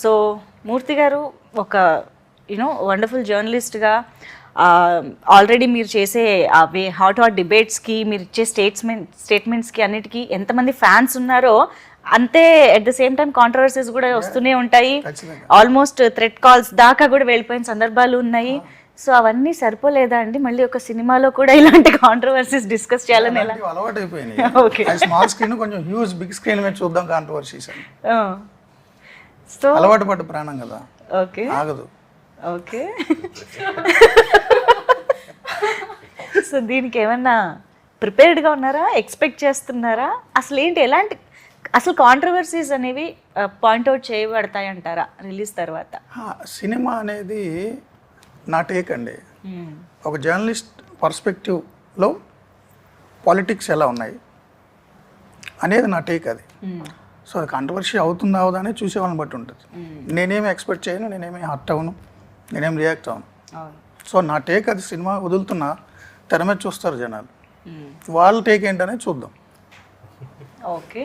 So మూర్తి గారు ఒక wonderful జర్నలిస్ట్గా ఆల్రెడీ మీరు చేసే అవే హాట్ డిబేట్స్కి మీరు ఇచ్చే స్టేట్మెంట్స్కి అన్నిటికీ ఎంతమంది ఫ్యాన్స్ ఉన్నారో అంతే at the same time controversies కూడా వస్తూనే ఉంటాయి. ఆల్మోస్ట్ థ్రెట్ కాల్స్ దాకా కూడా వెళ్ళిపోయిన సందర్భాలు ఉన్నాయి. సో అవన్నీ సరిపోలేదా అండి? మళ్ళీ ఒక సినిమాలో కూడా ఇలాంటి కాంట్రవర్సీస్ డిస్కస్ చేయాలని అలవాటు అయిపోయింది. స్మాల్ స్క్రీన్ కొంచెం హ్యూజ్ బిగ్ స్క్రీన్ మీద చూద్దాం కాంట్రవర్సీస్. సో అలవాటు పడ్డ ప్రాణం కదా, ఓకే ఆగదు. ఓకే. సో దీనికి ఏమన్నా ప్రిపేర్డ్గా ఉన్నారా? ఎక్స్పెక్ట్ చేస్తున్నారా? అసలు ఏంటి, ఎలాంటి అసలు కాంట్రవర్సీస్ అనేవి పాయింట్అవుట్ చేయబడతాయి అంటారా రిలీజ్ తర్వాత? సినిమా అనేది నా టేక్ అండి. ఒక జర్నలిస్ట్ పర్స్పెక్టివ్లో పాలిటిక్స్ ఎలా ఉన్నాయి అనేది నా టేక్ అది. సో అది కాంట్రవర్సీ అవుతుందా అవుదా అనేది చూసే వాళ్ళని బట్టి ఉంటుంది. నేనేమి ఎక్స్పెక్ట్ చేయను, నేనేమి హర్ట్ అవ్వను, నేనేం రియాక్ట్ అవ్వను. సో నా టేక్ అది. సినిమా వదులుతున్నా తెర మీద చూస్తారు జనాలు, వాళ్ళ టేక్ ఏంటనేది చూద్దాం. ఓకే.